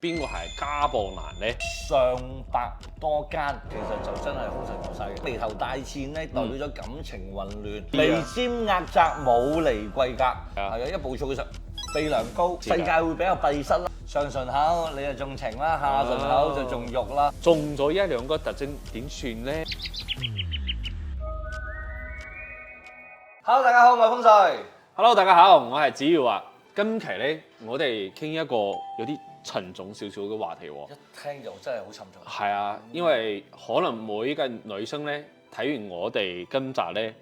邊個係家暴男呢？上百多間，其實就真係兇神惡煞嘅。眉頭大戰咧，代表咗感情混亂，眉尖壓窄冇離貴格，係啊，一步錯嘅時候鼻梁高，世界會比較閉塞啦。上唇口你就重情啦，下唇口就重肉啦。中咗一兩個特徵點算呢？ Hello， 大家好，我係風水。Hello， 大家好，我係子耀啊。今期咧，我哋傾一個有啲沉重少少嘅話題喎。一聽就真係好沉重。係啊，因為可能每一個女生咧睇完我哋今集咧，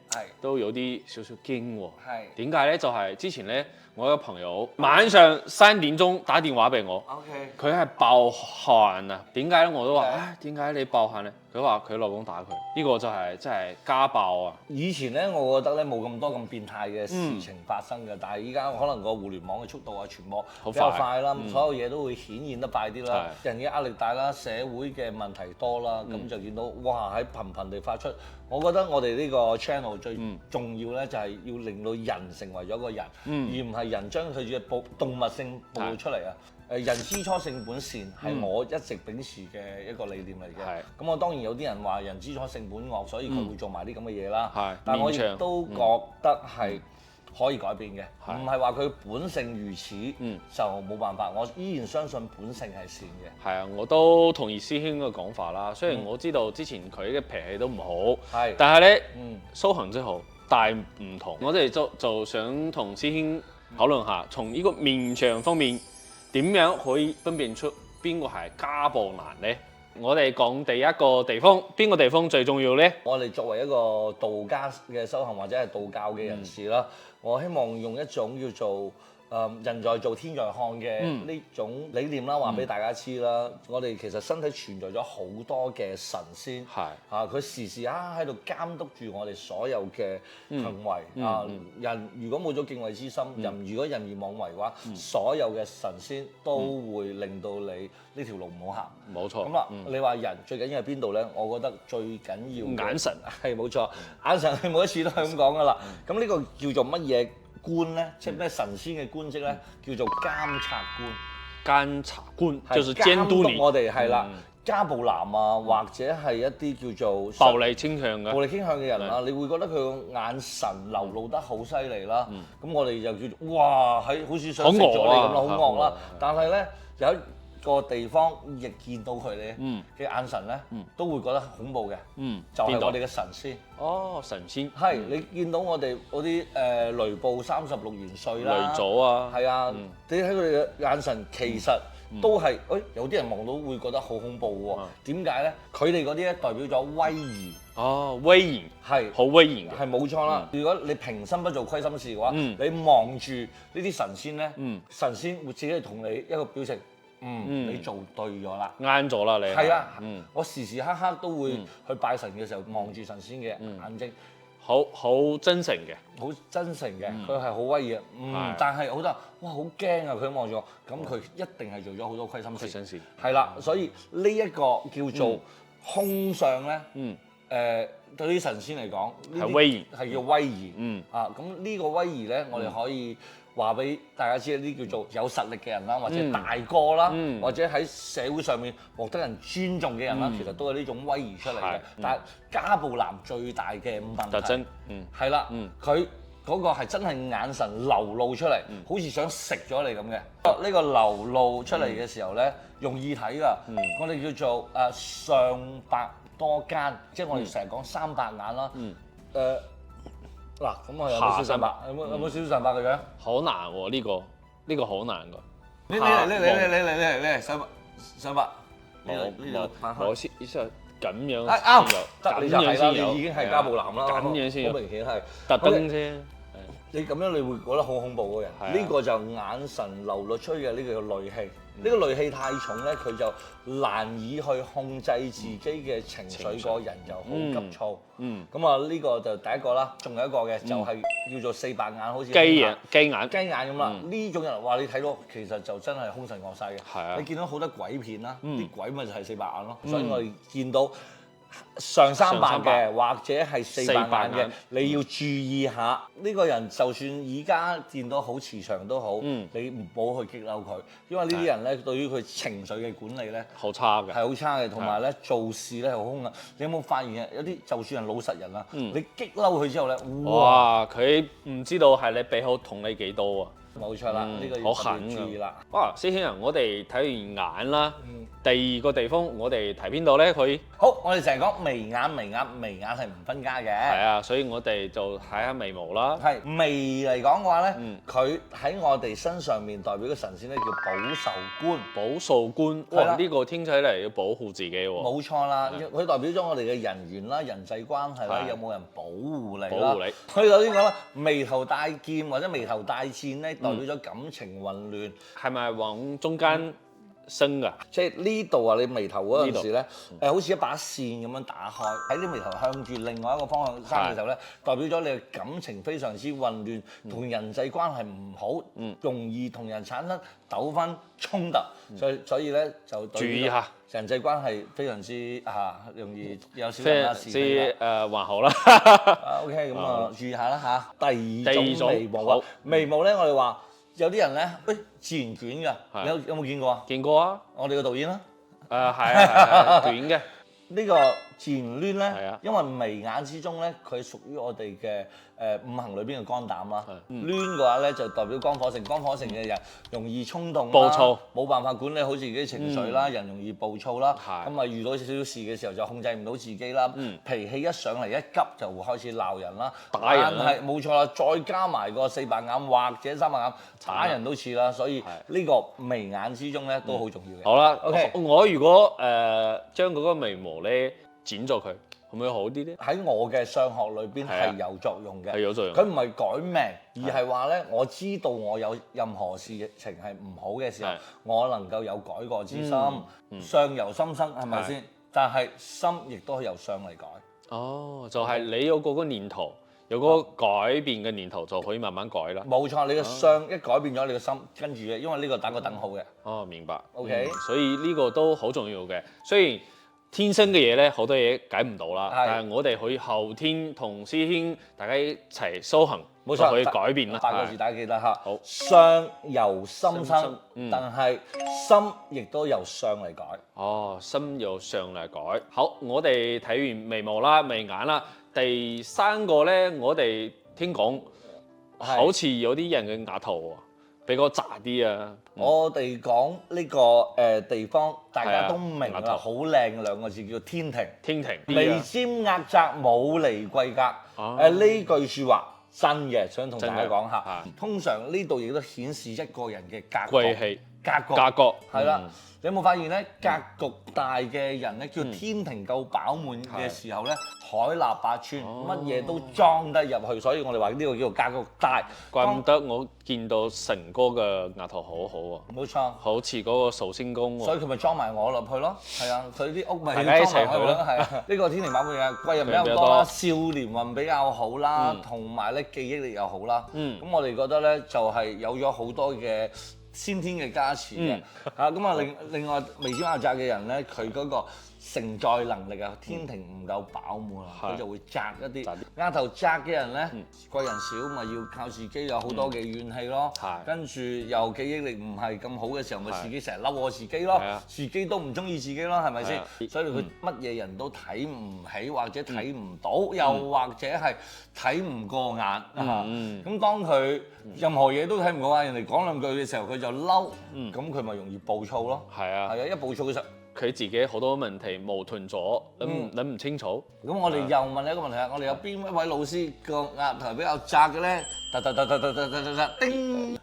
都有啲少少驚喎。係點解咧？就係之前咧，我有個朋友晚上3點鐘打電話俾我。OK。佢係爆汗啊！點解咧？我都話唉，點解你爆汗咧？佢話佢老公打佢，呢個就係真係家暴啊！以前咧，我覺得咧冇咁多咁變態嘅事情發生嘅，但係依家可能個互聯網嘅速度啊、傳播比較快啦，所有嘢都會顯現得快啲啦。人嘅壓力大啦，社會嘅問題多啦，咁就見到哇喺頻頻地發出。我覺得我哋呢個 channel 最重要咧，就係要令到人成為咗個人，而唔係人將佢嘅動物性暴露出嚟啊！人之初性本善係我一直秉持嘅一個理念嚟嘅。咁我當然有啲人話人之初性本惡，所以佢會做埋啲咁嘅嘢啦。但我亦都覺得係可以改變嘅，唔係話佢本性如此就冇辦法。我依然相信本性係善嘅。係啊，我都同意師兄嘅講法啦。雖然我知道之前佢嘅脾氣都唔好，但係咧修行之後大唔同。我哋就想同師兄討論下，從呢個面相方面。點樣可以分辨出邊個係家暴男呢？我哋講第一個地方，邊個地方最重要呢？我哋作為一個道家嘅修行或者係道教嘅人士啦，我希望用一種叫做人在做天在看嘅呢種理念啦，話俾大家知啦。我哋其實身體存在咗好多嘅神仙，佢時時刻刻喺度監督住我哋所有嘅行為。人如果冇咗敬畏之心，如果任意妄為嘅話，所有嘅神仙都會令到你呢條路唔好行。冇錯。咁啦，你話人最緊要係邊度咧？我覺得最緊要眼神係冇錯，眼神係每一次都係咁講噶啦。咁呢個叫做乜嘢官咧？即係咩神仙嘅官職咧？叫做監察官。監察官就是監督你。我哋係啦，家暴男啊，或者係一啲叫做暴力傾向嘅人啊，你會覺得佢個眼神流露得好犀利啦。咁我哋就叫做哇，好似想食咗你咁啦，好惡啦。但係咧有一個地方亦見到佢哋嘅眼神咧，都會覺得恐怖嘅。就係我哋嘅神仙。哦，神仙係你見到我哋嗰啲雷暴36元帥啦，雷祖啊，係啊，你睇佢哋嘅眼神其實都係，有啲人望到會覺得好恐怖喎。點解咧？佢哋嗰啲咧代表咗威儀。哦，威嚴係好威嚴嘅，係冇錯啦。如果你平心不做虧心事嘅話，你望住呢啲神仙咧，神仙會自己同你一個表情。你做對咗啦，啱咗啦你。係啊，我時時刻刻都會去拜神嘅時候望住神仙嘅眼睛，好真誠嘅，好真誠嘅，佢係好威嘅。但係好多人哇好驚啊！佢望住我，咁佢一定係做咗好多虧心事。係啦，所以呢一個叫做兇相咧，對於神仙嚟講係威嚴，係叫威儀。咁呢個威儀咧，我哋可以話俾大家知，呢啲叫做有實力嘅人啦，或者大哥啦，或者喺社會上面獲得人尊重嘅人啦，其實都係呢種威儀出嚟嘅。但係家暴男最大嘅問題，特徵係啦，佢嗰個係真係眼神流露出嚟，好似想食咗你咁嘅。呢個流露出嚟嘅時候咧，容易睇㗎。我哋叫做上百多間，即係我哋成日講300眼啦。嗱，咁我有冇少上百？有冇少上百嘅樣？好難喎，呢個好難㗎。你嚟上百。我先咁樣啱，得你就係啦，你已經係家暴男啦，咁樣先好明顯係特登啫。你咁樣你會覺得好恐怖嘅人，呢個就眼神流露出嘅呢個叫戾氣。呢個戾氣太重咧，佢就難以去控制自己嘅情緒，個人就好急躁。咁啊，呢個就第一個啦。仲有一個嘅就係叫做4白眼，好似雞眼咁啦。呢種人話你睇到其實就真係兇神惡煞嘅。你見到好多鬼片啦，啲鬼咪就係4白眼咯。所以我哋見到上三白嘅，或者係四白眼嘅，眼你要注意下呢個人，就算而家見到好慈祥都好，你唔好去激嬲佢，因為呢啲人咧對於佢情緒嘅管理咧好差嘅，係好差嘅，同埋咧做事咧係好兇啊！你有冇發現有啲就算係老實人啊，你激嬲佢之後咧，哇！佢唔知道係你背後捅你幾刀啊！冇錯啦，呢個要特別注意啦。哇！師兄啊，我哋睇完眼啦，第二個地方我哋睇邊度咧？佢好，我哋成日講眉眼，眉眼係唔分家嘅。係啊，所以我哋就睇下眉毛啦。係眉嚟講嘅話咧，佢喺我哋身上面代表嘅神仙咧叫保壽官。保壽官，哇！呢個聽起嚟要保護自己喎。冇錯啦，佢代表咗我哋嘅人緣啦、人際關係啦，有冇人保護你啦？保護你。佢頭先講啦，眉頭帶劍或者眉頭帶箭咧，代表咗感情混亂。係咪往中間升㗎？即係呢度啊，你眉頭嗰陣時咧，好似一把扇咁樣打開，喺啲眉頭向住另外一個方向生嘅時候咧，代表咗你嘅感情非常之混亂，同人際關係唔好，容易同人產生糾紛衝突，所以咧就注意下人際關係非常之容易有少少事情啦。還好啦。OK， 咁啊注意下啦嚇。第二種眉毛啊，眉毛咧我哋話。有啲人咧，自然捲㗎，你有冇見過啊？見過啊！我哋個導演啦。係啊，捲嘅。呢個自然攣咧，因為眉眼之中咧，佢屬於我哋嘅五行裏邊嘅肝膽啦。攣嘅話咧，就代表肝火盛，肝火盛嘅人容易衝動啦，暴躁，冇辦法管理好自己嘅情緒啦，人容易暴躁啦。咁啊遇到少少事嘅時候就控制唔到自己啦，脾氣一上嚟一急就會開始鬧人啦，打人啦。係冇錯啦，再加埋個四白眼或者三白眼，打人都似啦。所以呢個眉眼之中咧都好重要嘅。好啦，OK，我如果將嗰個眉毛咧剪咗佢，會唔會好啲咧？喺我嘅相學裏邊係有作用嘅，係有作用。佢唔係改命，而係話咧，我知道我有任何事情係唔好嘅時候，我能夠有改過之心，相由心生，係咪先？但係心亦都係由相嚟改。哦，就係你有嗰個念頭，有嗰個改變嘅念頭，就可以慢慢改啦。冇錯，你嘅相一改變咗，你嘅心跟住嘅，因為呢個打個等號嘅。哦，明白。OK，所以呢個都好重要嘅。雖然天生嘅嘢咧，好多嘢改唔到啦，但係我哋可以後天同師兄大家一齊修行，冇錯，可以改變啦。8個字大家記得嚇。好，相由心生，但係心亦都由相嚟改。哦，心由相嚟改。好，我哋睇完眉毛啦、眉眼啦，第三個咧，我哋聽講好似有啲人嘅額頭比較窄啲啊！我哋講呢個地方，大家都明啦，好靚嘅兩個字叫天庭。天庭，眉尖額窄，冇離貴格。呢句説話真嘅，想同大家講下。通常呢度亦都顯示一個人嘅格局。貴氣。格局係啦，你有冇發現咧？格局大嘅人咧，叫天庭夠飽滿嘅時候咧，海納百川，乜嘢都裝得入去，所以我哋話呢個叫做格局大。怪唔得我見到成哥嘅額頭好好喎。冇錯，好似嗰個壽星公喎。所以佢咪裝埋我落去咯。係啊，佢啲屋咪大家一齊去咯。係啊，呢個天庭飽滿嘅貴人比較多啦，少年運比較好啦，同埋咧記憶力又好啦。咁我哋覺得咧就係有咗好多嘅先天嘅加持嘅嚇，咁啊另外眉尖額窄嘅人咧，佢嗰個承載能力啊，天庭唔夠飽滿啊，佢就會窄一啲。額頭窄嘅人咧，貴人少，咪要靠自己，有好多嘅怨氣咯。跟住又記憶力唔係咁好嘅時候，咪自己成日嬲我自己咯，自己都唔中意自己咯，係咪先？所以佢乜嘢人都睇唔起，或者睇唔到，又或者係睇唔過眼啊。咁當佢任何嘢都睇唔過眼，人哋講兩句嘅時候，佢就嬲，咁佢咪容易暴躁咯。係啊，一暴躁嘅時候，佢自己好多問題矛盾咗，諗唔清楚。咁我哋又問你一個問題啊，我哋有邊一位老師個額頭比較窄嘅咧？叮！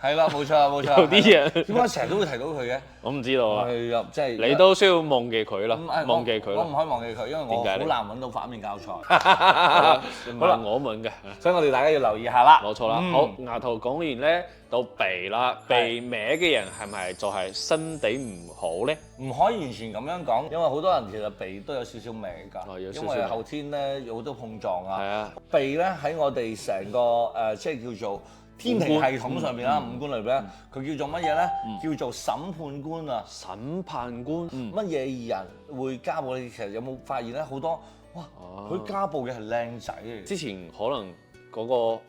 係啦，冇錯冇錯。有啲人點解成日都會提到佢嘅？我唔知道啊。係啊，即係你都需要忘記佢啦，忘記佢。我唔可以忘記佢，因為我好難揾到反面教材。好啦，我問嘅，所以我哋大家要留意下啦。冇錯啦。好，額頭講完咧，到鼻啦，鼻歪嘅人係咪就係身體唔好咧？唔可以完全咁樣講，因為好多人其實鼻都有少少歪㗎，因為後天咧有好多碰撞啊。係啊，鼻咧喺我哋成個即係叫做天庭系統上邊啦，五官裏邊咧，佢叫做乜嘢咧？叫做審判官啊！審判官，乜嘢人會家暴？你其實有冇發現咧？好多哇，佢家暴嘅係靚仔嚟。之前可能嗰個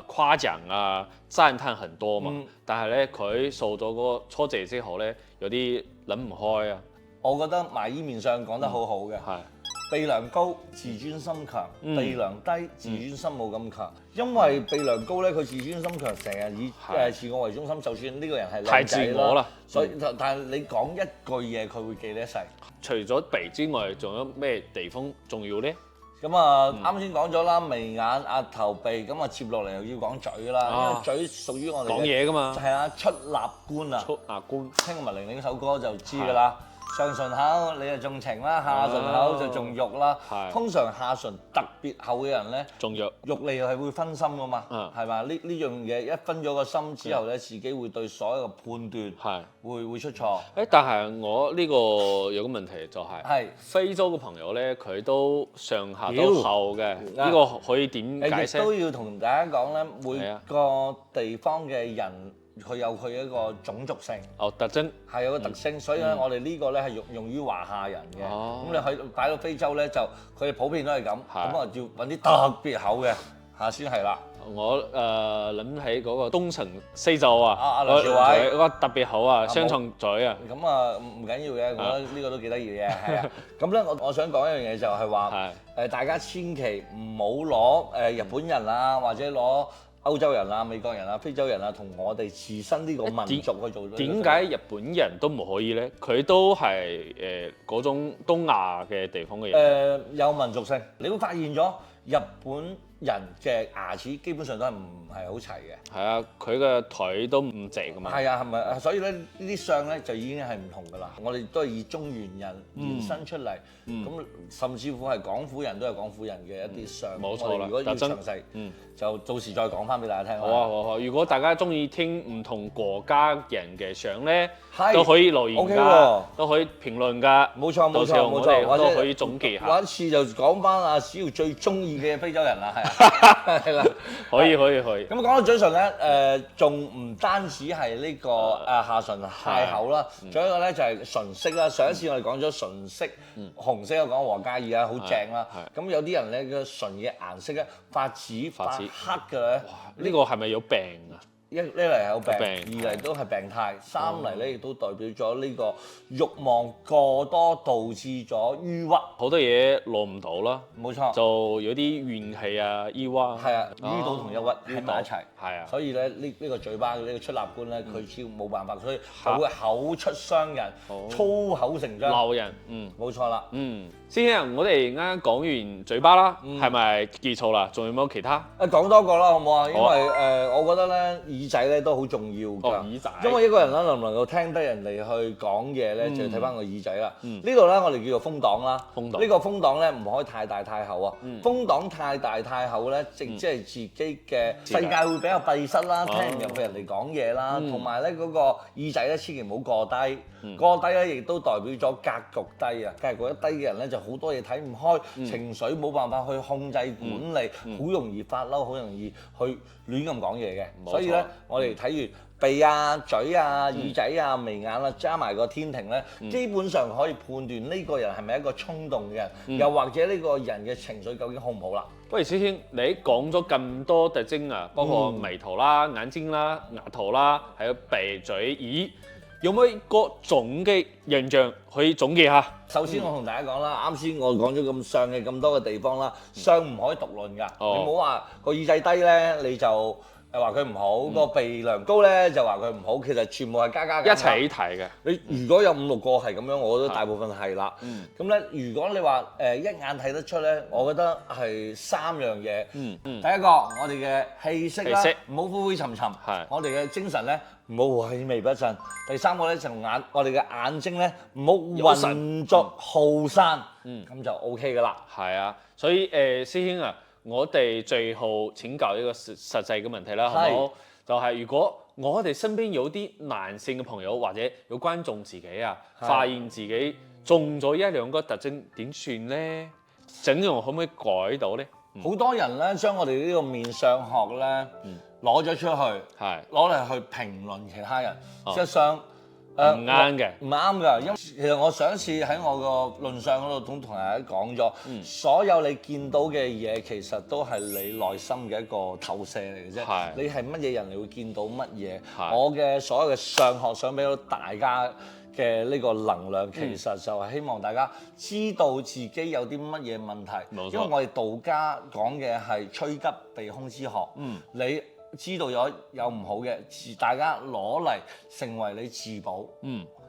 誇獎啊、讚歎很多嘛，但係咧佢受咗嗰個挫折之後咧，有啲諗唔開啊。我覺得埋衣面上講得好好嘅。鼻梁高，自尊心強；鼻梁低，自尊心冇咁強。因為鼻梁高咧，佢自尊心強，成日以自我為中心。就算呢個人係太自我啦，所以但係你講一句嘢，佢會記得一世。除咗鼻之外，仲有咩地方重要咧？咁啊，啱先講咗啦，眉眼、額頭、鼻，咁啊接落嚟又要講嘴啦，因為嘴屬於我哋講嘢㗎嘛。係啊，出納官啊。出納官。聽過麥玲玲首歌就知㗎啦。上唇口你就重情啦，下唇口就重肉啦。通常下唇特別厚嘅人咧，重肉，肉嚟係會分心㗎嘛，係嘛？呢樣嘢一分咗個心之後咧，自己會對所有嘅判斷會出錯。但係我呢個有個問題就係，非洲嘅朋友咧，佢都上下都厚嘅，呢個可以點解釋？亦都要同大家講咧，每個地方嘅人。佢有佢一個種族性，特徵係有個特徵，所以咧我哋呢個咧係用於華夏人嘅。咁你去擺到非洲咧，就佢哋普遍都係咁，咁啊要揾啲特別厚嘅嚇先係啦。我諗起嗰個東成西就啊，梁朝偉嗰個特別厚啊，雙重嘴啊。咁啊唔緊要嘅，我覺得呢個都幾得意嘅，係啊。咁咧我想講一樣嘢就係話大家千祈唔好攞日本人啊，或者攞歐洲人啊、美國人啊、非洲人啊，同我哋自身呢個民族去做。點解日本人都唔可以咧？佢都係嗰種東亞嘅地方嘅人。有民族性，你會發現咗日本人嘅牙齒基本上都係唔係好齊嘅。係啊，佢嘅腿都唔直㗎嘛。係啊，係咪？所以咧呢啲相咧就已經係唔同㗎啦。我哋都係以中原人延伸出嚟，咁甚至乎係廣府人都係廣府人嘅一啲相。冇錯啦。如果要詳細，就到時再講翻俾大家聽。好啊，好啊。如果大家中意聽唔同國家人嘅相咧，都可以留言㗎，都可以評論㗎。冇錯冇錯冇錯，我哋都可以總結下。下一次就講翻阿史耀最中意嘅非洲人啦，係係啦，可以。咁講到嘴唇咧，仲唔單止係呢個下唇太厚啦，仲有一個咧就係唇色啦。上一次我哋講咗唇色，紅色我講黃嘉怡啊，好正啦。咁有啲人咧個唇嘅顏色咧發紫黑嘅咧，呢個係咪有病啊？一嚟係有病，二嚟都係病態，三嚟咧亦都代表咗呢個慾望過多導致咗鬱鬱，好多嘢落唔到啦。冇錯，就有啲怨氣啊、鬱鬱。係啊，鬱到同憂鬱喺埋一齊。係啊，所以咧呢個嘴巴嘅呢個出納官咧，佢只要冇辦法，所以就會口出傷人，粗口成章，鬧人。冇錯啦。師兄，我哋啱啱講完嘴巴啦，係咪結束啦？仲有冇其他？講多個啦，好唔好啊？因為我覺得咧耳仔咧都好重要㗎。耳仔。因為一個人咧能唔能夠聽得人哋去講嘢咧，就要睇翻個耳仔啦。呢度咧我哋叫做風擋啦。風擋。呢個風擋咧唔可以太大太厚啊。風擋太大太厚咧，即係自己嘅世界會比較閉塞啦，聽唔入去人哋講嘢啦。同埋咧嗰個耳仔咧，千祈唔好過低。過低咧亦都代表咗格局低啊。格局一低嘅人咧就好多嘢睇唔開，情緒冇辦法去控制管理，好容易發嬲，好容易去亂咁講嘢嘅。所以咧，我哋睇完鼻啊、嘴啊、耳仔啊、眉眼啊，加埋個天庭咧，基本上可以判斷呢個人係咪一個衝動嘅人，又或者呢個人嘅情緒究竟好唔好啦。喂，師兄，你講咗咁多特徵啊，包括眉頭啦、眼睛啦、額頭啦，還有鼻、嘴、耳。有冇一個總嘅印象可以總結下？首先我同大家講啦，啱先我講咗咁上嘅咁多嘅地方啦，相唔可以獨論㗎。你唔好話個耳仔低咧，你就話佢唔好；個鼻梁高咧，就話佢唔好。其實全部係加一齊睇嘅。你如果有5、6個係咁樣，我覺得大部分係啦。咁咧，如果你話一眼睇得出咧，我覺得係3樣嘢。第一個，我哋嘅氣息啦，唔好灰灰沉沉。我哋嘅精神咧，唔好萎靡不振。第3個咧就我哋嘅眼睛咧，唔好渾作好山。咁就 OK 噶啦。係啊，所以師兄啊，我哋最後請教一個實際嘅問題啦，好唔好？就係如果我哋身邊有啲男性嘅朋友或者有觀眾自己啊，發現自己中咗1、2個特徵，點算咧？整容可唔可以改到咧？好多人咧將我哋呢個面相學咧，攞咗出去，係攞嚟去評論其他人，事實上唔啱嘅，唔啱㗎。因為其實我上一次喺我個論上嗰度同大家講咗，所有你見到嘅嘢其實都係你內心嘅一個投射嚟嘅啫。你係乜嘢人，你會見到乜嘢。我嘅所有嘅上學想俾到大家嘅呢個能量，其實就係希望大家知道自己有啲乜嘢問題。因為我哋道家講嘅係趨吉避凶之學。你知道有唔好嘅，大家攞嚟成為你自保。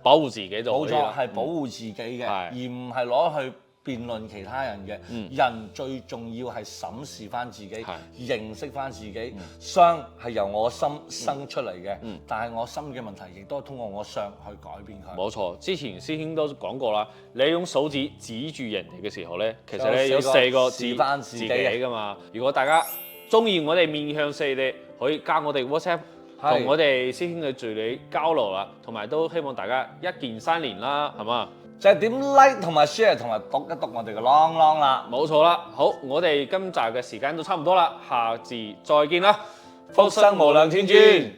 保護自己就冇錯，係保護自己嘅，而唔係攞去辯論其他人嘅。人最重要係審視翻自己，認識翻自己。相係由我心生出嚟嘅，但係我心嘅問題亦都係通過我相去改變佢。冇錯，之前師兄都講過啦，你用手指指住人哋嘅時候咧，其實咧有4個指翻自己㗎嘛。如果大家中意我哋面向4嘅，可以加我哋 WhatsApp 同我哋師兄嘅助理交流啦，同埋都希望大家一鍵3連啦，係嘛？就係點 like 同埋 share 同埋篤一篤我哋嘅 long 啦。冇錯啦，好，我哋今集嘅時間都差唔多啦，下次再見啦，福生無量天尊。